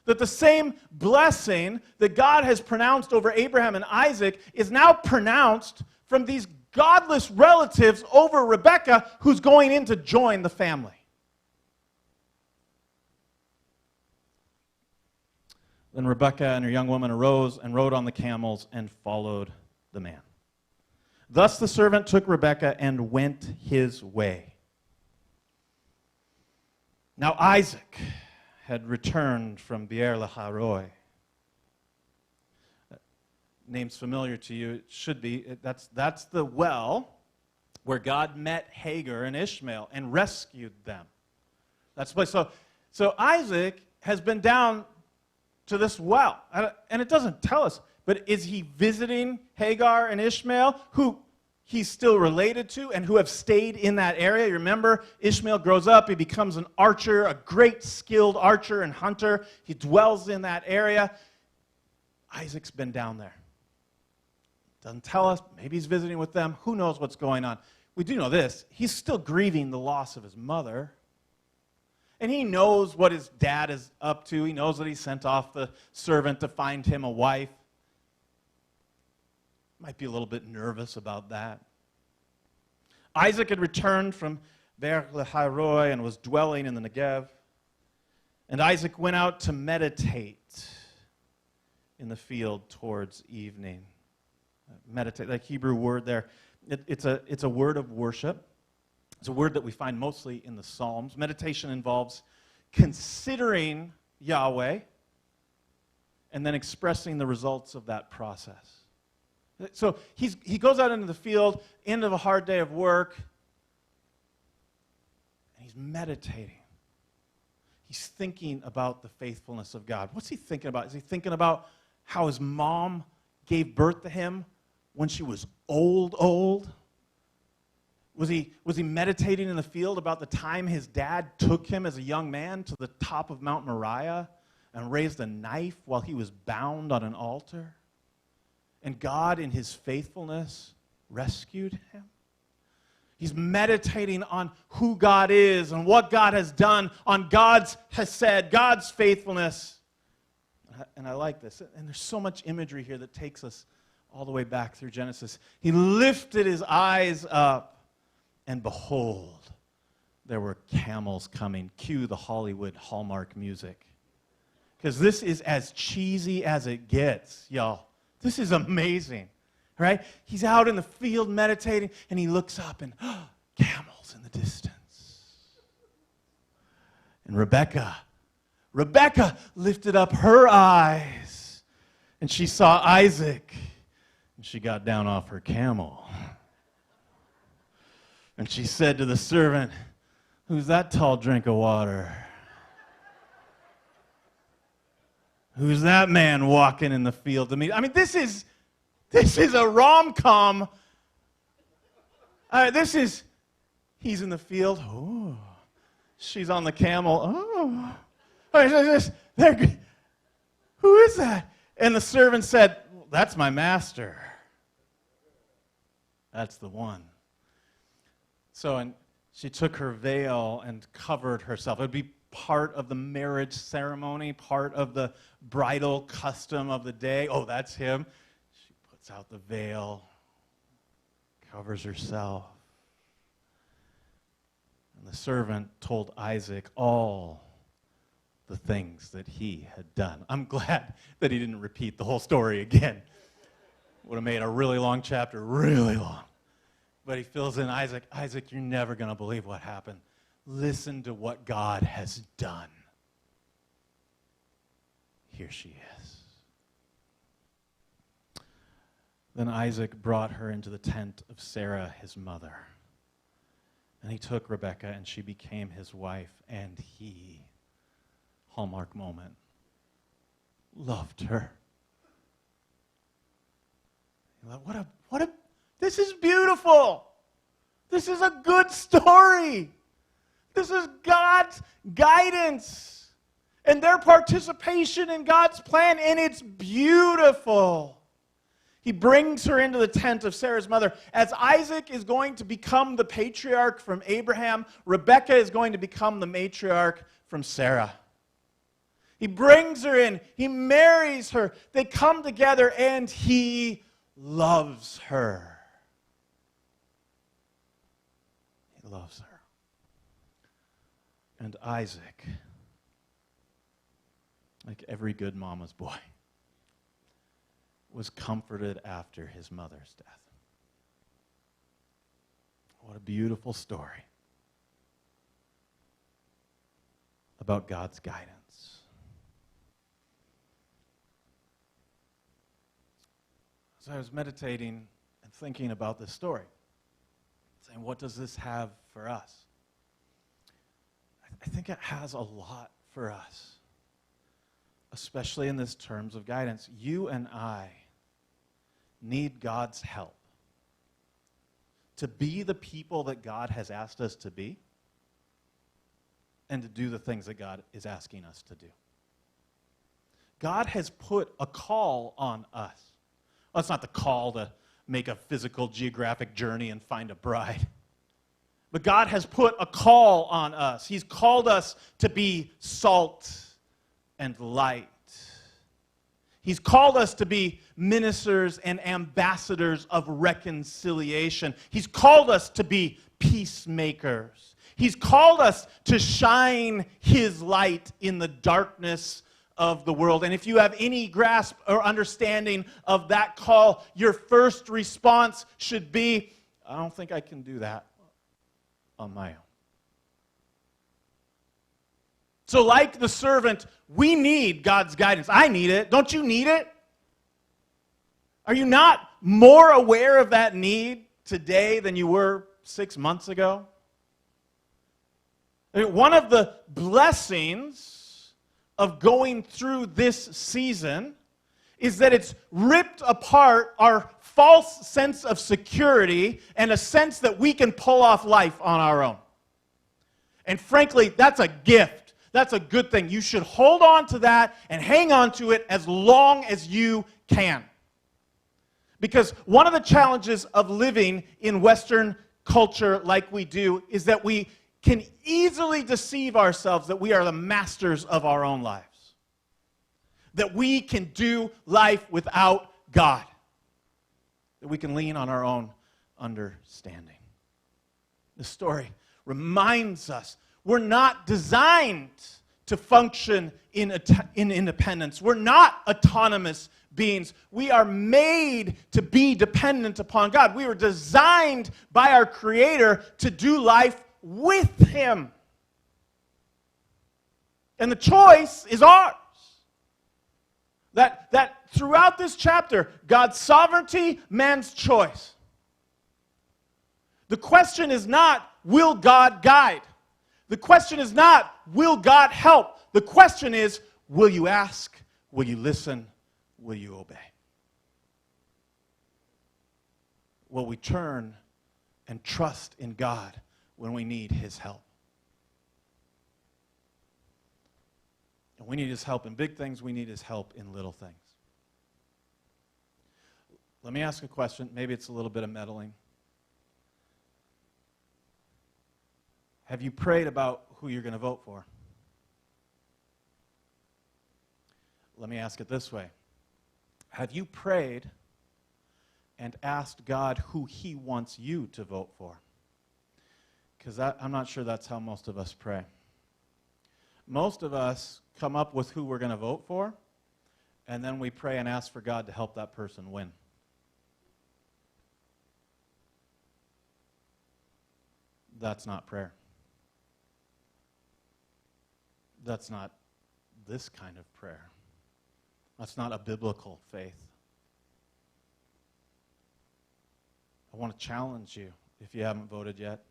that the same blessing that God has pronounced over Abraham and Isaac is now pronounced from these godless relatives over Rebekah, who's going in to join the family. Then Rebekah and her young woman arose and rode on the camels and followed the man. Thus the servant took Rebekah and went his way. Now Isaac had returned from Beer Lahai-roi. Name's familiar to you. It should be. That's the well where God met Hagar and Ishmael and rescued them. That's the place. So Isaac has been down to this well. And it doesn't tell us, but is he visiting Hagar and Ishmael, who he's still related to and who have stayed in that area? You remember, Ishmael grows up, he becomes an archer, a great skilled archer and hunter. He dwells in that area. Isaac's been down there. Doesn't tell us. Maybe he's visiting with them. Who knows what's going on? We do know this. He's still grieving the loss of his mother. And he knows what his dad is up to. He knows that he sent off the servant to find him a wife. Might be a little bit nervous about that. Isaac had returned from Beer Lahai-roi and was dwelling in the Negev. And Isaac went out to meditate in the field towards evening. Meditate, that Hebrew word there, it's a word of worship. It's a word that we find mostly in the Psalms. Meditation involves considering Yahweh and then expressing the results of that process. So he goes out into the field, end of a hard day of work, and he's meditating. He's thinking about the faithfulness of God. What's he thinking about? Is he thinking about how his mom gave birth to him when she was old? Was he meditating in the field about the time his dad took him as a young man to the top of Mount Moriah and raised a knife while he was bound on an altar? And God, in his faithfulness, rescued him? He's meditating on who God is and what God has done, on God's hesed, God's faithfulness, and and I like this, and there's so much imagery here that takes us all the way back through Genesis. He lifted his eyes up, and behold, there were camels coming. Cue the Hollywood Hallmark music. Because this is as cheesy as it gets, y'all. This is amazing, right? He's out in the field meditating, and he looks up, and camels in the distance. And Rebecca lifted up her eyes, and she saw Isaac, and she got down off her camel. And she said to the servant, "Who's that tall drink of water? Who's that man walking in the field to me?" I mean, this is a rom-com. He's in the field. Oh, she's on the camel. Oh, who is that? And the servant said, "That's my master. That's the one." And she took her veil and covered herself. It would be part of the marriage ceremony, part of the bridal custom of the day. Oh, that's him. She puts out the veil, covers herself. And the servant told Isaac all the things that he had done. I'm glad that he didn't repeat the whole story again. Would have made a really long chapter, really long. But he fills in Isaac. Isaac, you're never going to believe what happened. Listen to what God has done. Here she is. Then Isaac brought her into the tent of Sarah, his mother. And he took Rebekah, and she became his wife, and he, Hallmark moment, loved her. This is beautiful. This is a good story. This is God's guidance and their participation in God's plan, and it's beautiful. He brings her into the tent of Sarah's mother. As Isaac is going to become the patriarch from Abraham, Rebekah is going to become the matriarch from Sarah. He brings her in. He marries her. They come together, and he loves her. He loves her. And Isaac, like every good mama's boy, was comforted after his mother's death. What a beautiful story about God's guidance. So I was meditating and thinking about this story, saying, what does this have for us? I think it has a lot for us, especially in this terms of guidance. You and I need God's help to be the people that God has asked us to be and to do the things that God is asking us to do. God has put a call on us. Well, it's not the call to make a physical geographic journey and find a bride. But God has put a call on us. He's called us to be salt and light. He's called us to be ministers and ambassadors of reconciliation. He's called us to be peacemakers. He's called us to shine His light in the darkness of the world. And if you have any grasp or understanding of that call, your first response should be, I don't think I can do that on my own. So like the servant, we need God's guidance. I need it. Don't you need it? Are you not more aware of that need today than you were 6 months ago? I mean, one of the blessings of going through this season is that it's ripped apart our false sense of security and a sense that we can pull off life on our own. And frankly, that's a gift. That's a good thing. You should hold on to that and hang on to it as long as you can. Because one of the challenges of living in Western culture like we do is that we can easily deceive ourselves that we are the masters of our own lives. that we can do life without God, that we can lean on our own understanding. The story reminds us we're not designed to function in independence. We're not autonomous beings. We are made to be dependent upon God. We were designed by our Creator to do life with Him. And the choice is ours. That throughout this chapter, God's sovereignty, man's choice. The question is not, will God guide? The question is not, will God help? The question is, will you ask? Will you listen? Will you obey? Will we turn and trust in God when we need His help? And we need His help in big things. We need His help in little things. Let me ask a question. Maybe it's a little bit of meddling. Have you prayed about who you're going to vote for? Let me ask it this way. Have you prayed and asked God who He wants you to vote for? Because I'm not sure that's how most of us pray. Most of us come up with who we're going to vote for, and then we pray and ask for God to help that person win. That's not prayer. That's not this kind of prayer. That's not a biblical faith. I want to challenge you, if you haven't voted yet,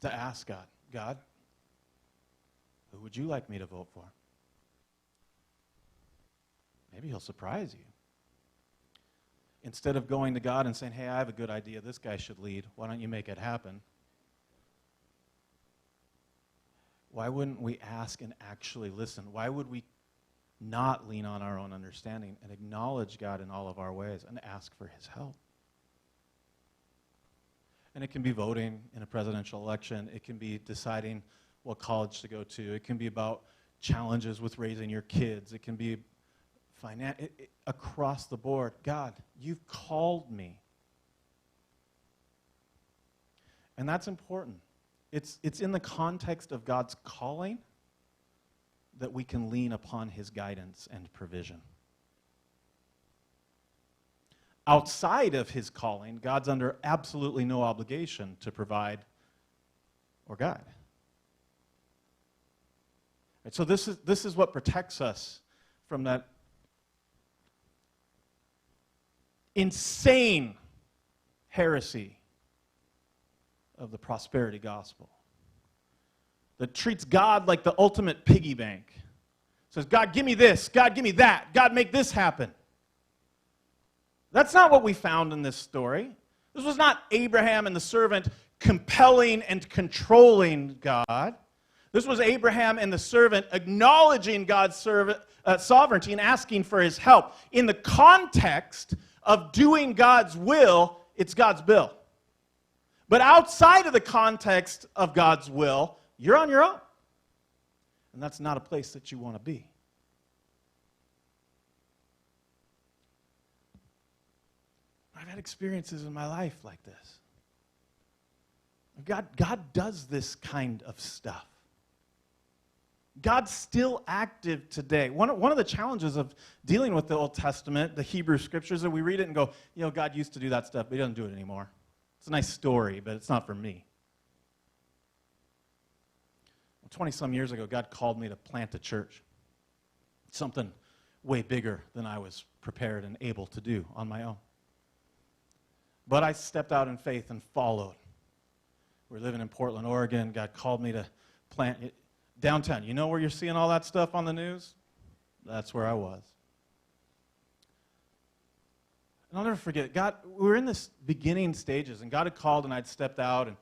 to ask God, God, who would you like me to vote for? Maybe He'll surprise you. Instead of going to God and saying, hey, I have a good idea, this guy should lead, why don't you make it happen? Why wouldn't we ask and actually listen? Why would we not lean on our own understanding and acknowledge God in all of our ways and ask for His help? And it can be voting in a presidential election. It can be deciding what college to go to. It can be about challenges with raising your kids. It can be across the board. God, you've called me. And that's important. It's in the context of God's calling that we can lean upon His guidance and provision. Outside of His calling, God's under absolutely no obligation to provide or guide. Right, so this is what protects us from that insane heresy of the prosperity gospel that treats God like the ultimate piggy bank. Says, God, give me this. God, give me that. God, make this happen. That's not what we found in this story. This was not Abraham and the servant compelling and controlling God. This was Abraham and the servant acknowledging God's sovereignty and asking for His help. In the context of doing God's will, it's God's bill. But outside of the context of God's will, you're on your own. And that's not a place that you want to be. I've had experiences in my life like this. God does this kind of stuff. God's still active today. One of the challenges of dealing with the Old Testament, the Hebrew Scriptures, that we read it and go, God used to do that stuff, but He doesn't do it anymore. It's a nice story, but it's not for me. 20-some years ago, God called me to plant a church. Something way bigger than I was prepared and able to do on my own. But I stepped out in faith and followed. We're living in Portland, Oregon. God called me to plant it downtown. You know where you're seeing all that stuff on the news? That's where I was. And I'll never forget, we were in this beginning stages, and God had called, and I'd stepped out, and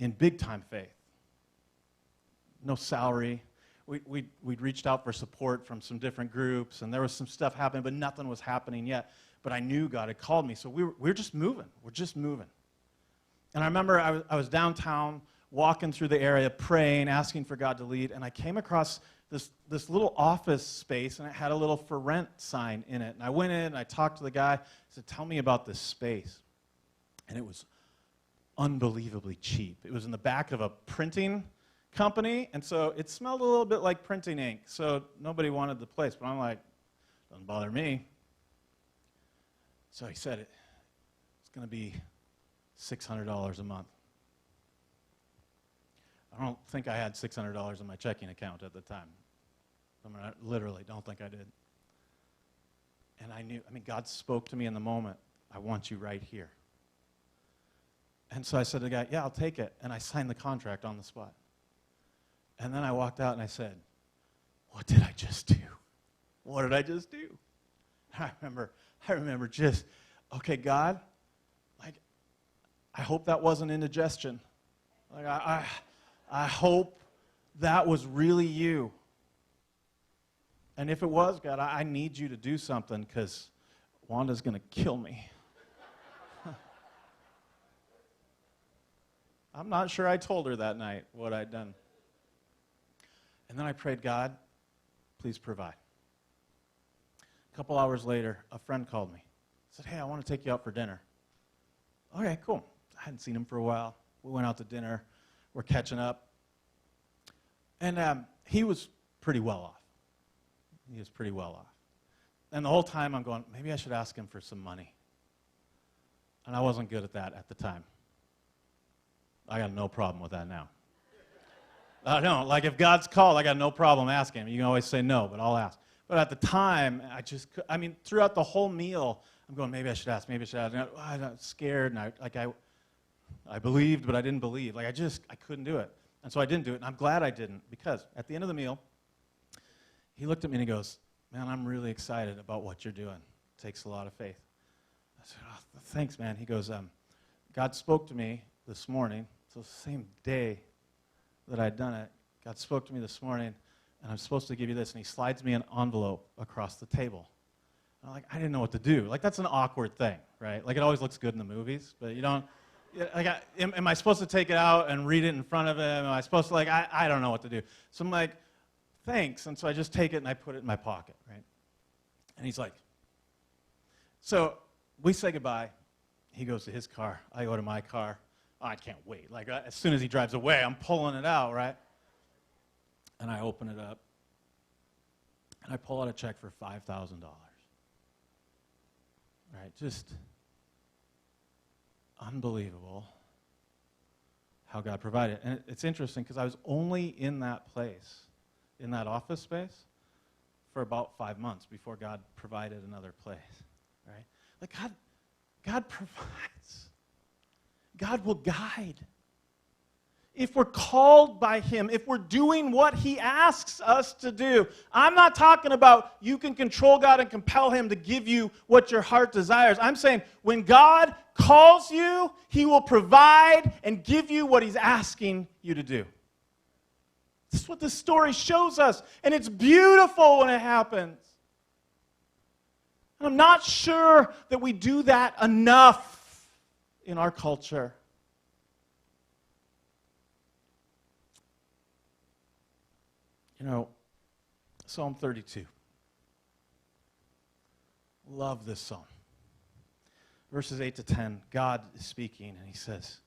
in big-time faith. No salary. We'd reached out for support from some different groups, and there was some stuff happening, but nothing was happening yet. But I knew God had called me, so we were just moving. We're just moving. And I remember I was downtown walking through the area, praying, asking for God to lead, and I came across this little office space, and it had a little for rent sign in it. And I went in, and I talked to the guy. I said, tell me about this space. And it was unbelievably cheap. It was in the back of a printing company, and so it smelled a little bit like printing ink, so nobody wanted the place. But I'm like, doesn't bother me. So he said it's going to be $600 a month. I don't think I had $600 in my checking account at the time. I literally don't think I did. And I knew, God spoke to me in the moment, I want you right here. And so I said to the guy, yeah, I'll take it. And I signed the contract on the spot. And then I walked out and I said, what did I just do? What did I just do? I remember just, okay, God, I hope that wasn't indigestion. I hope that was really you. And if it was, God, I need you to do something because Wanda's going to kill me. I'm not sure I told her that night what I'd done. And then I prayed, God, please provide. A couple hours later, a friend called me. Said, hey, I want to take you out for dinner. Okay, cool. I hadn't seen him for a while. We went out to dinner. We're catching up. And he was pretty well off. He was pretty well off. And the whole time I'm going, maybe I should ask him for some money. And I wasn't good at that at the time. I got no problem with that now. No, if God's called, I got no problem asking him. You can always say no, but I'll ask. But at the time, throughout the whole meal, I'm going, maybe I should ask, maybe I should ask. And I'm scared, and I believed, but I didn't believe. I couldn't do it. And so I didn't do it, and I'm glad I didn't, because at the end of the meal, he looked at me and he goes, man, I'm really excited about what you're doing. It takes a lot of faith. I said, oh, thanks, man. He goes, God spoke to me this morning. So the same day that I'd done it, God spoke to me this morning, and I'm supposed to give you this. And he slides me an envelope across the table. And I didn't know what to do. That's an awkward thing, right? It always looks good in the movies, but you don't. Am I supposed to take it out and read it in front of him? Am I supposed to, I don't know what to do. So I'm like, thanks. And so I just take it and I put it in my pocket, right? And he's like, so we say goodbye. He goes to his car. I go to my car. Oh, I can't wait. As soon as he drives away, I'm pulling it out, right? And I open it up. And I pull out a check for $5,000. Right? Just unbelievable how God provided. And it's interesting because I was only in that place, in that office space, for about 5 months before God provided another place, right? God provides. God will guide. If we're called by him, if we're doing what he asks us to do. I'm not talking about you can control God and compel him to give you what your heart desires. I'm saying when God calls you, he will provide and give you what he's asking you to do. This is what this story shows us, and it's beautiful when it happens. And I'm not sure that we do that enough in our culture. Psalm 32. Love this psalm. Verses 8 to 10, God is speaking, and he says,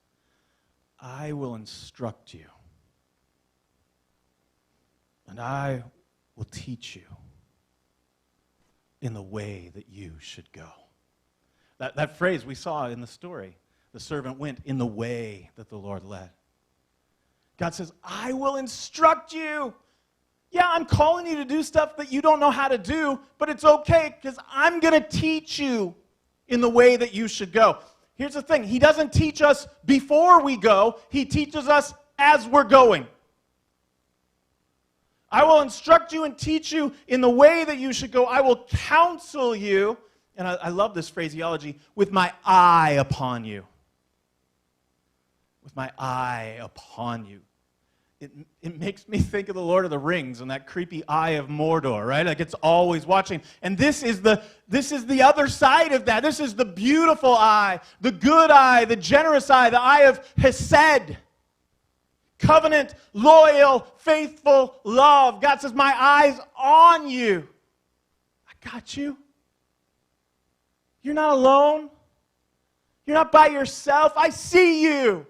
I will instruct you, and I will teach you in the way that you should go. That phrase we saw in the story, the servant went in the way that the Lord led. God says, I will instruct you. Yeah, I'm calling you to do stuff that you don't know how to do, but it's okay because I'm going to teach you in the way that you should go. Here's the thing. He doesn't teach us before we go. He teaches us as we're going. I will instruct you and teach you in the way that you should go. I will counsel you, and I love this phraseology, with my eye upon you. With my eye upon you. It makes me think of the Lord of the Rings and that creepy eye of Mordor, right? It's always watching. And this is the other side of that. This is the beautiful eye, the good eye, the generous eye, the eye of Hesed. covenant, loyal, faithful love. God says, my eyes on you. I got you. You're not alone. You're not by yourself. I see you.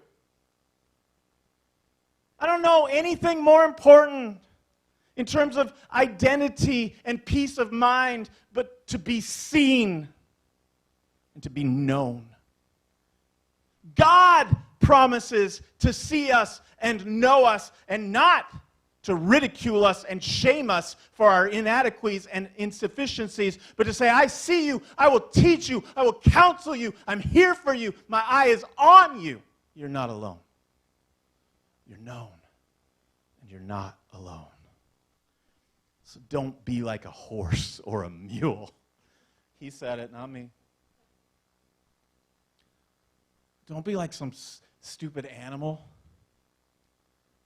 I don't know anything more important in terms of identity and peace of mind, but to be seen and to be known. God promises to see us and know us and not to ridicule us and shame us for our inadequacies and insufficiencies, but to say, I see you, I will teach you, I will counsel you, I'm here for you, my eye is on you. You're not alone. You're known, and you're not alone. So don't be like a horse or a mule. He said it, not me. Don't be like some stupid animal.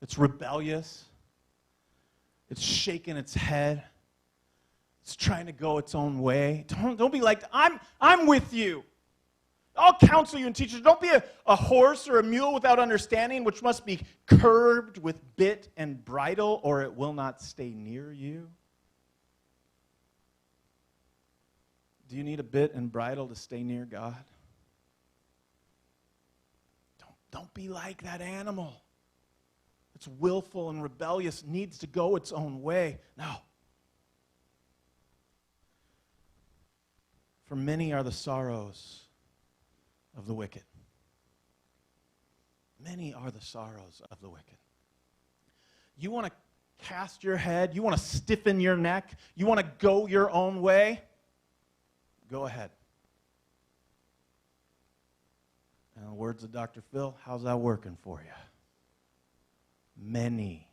It's rebellious. It's shaking its head. It's trying to go its own way. Don't be like, I'm with you. I'll counsel you and teach you. Don't be a horse or a mule without understanding, which must be curbed with bit and bridle, or it will not stay near you. Do you need a bit and bridle to stay near God? Don't be like that animal. It's willful and rebellious, needs to go its own way. No. For many are the sorrows of the wicked. Many are the sorrows of the wicked. You want to cast your head? You want to stiffen your neck? You want to go your own way? Go ahead. In the words of Dr. Phil, how's that working for you? Many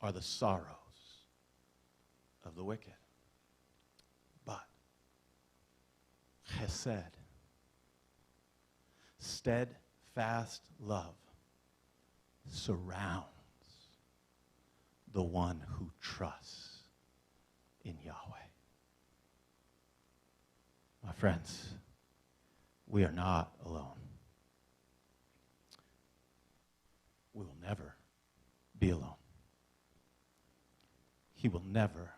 are the sorrows of the wicked. But chesed, steadfast love, surrounds the one who trusts in Yahweh. My friends, we are not alone. We will never be alone. He will never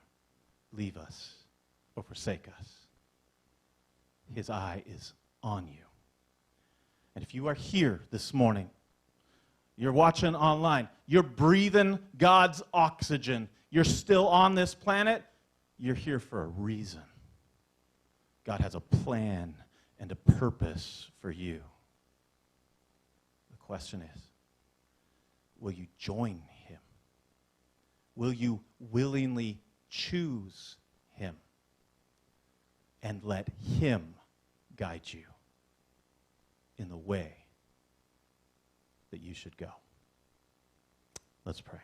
leave us or forsake us. His eye is on you. And if you are here this morning, you're watching online, you're breathing God's oxygen, you're still on this planet, you're here for a reason. God has a plan and a purpose for you. The question is, will you join him? Will you willingly choose him and let him guide you in the way that you should go? Let's pray.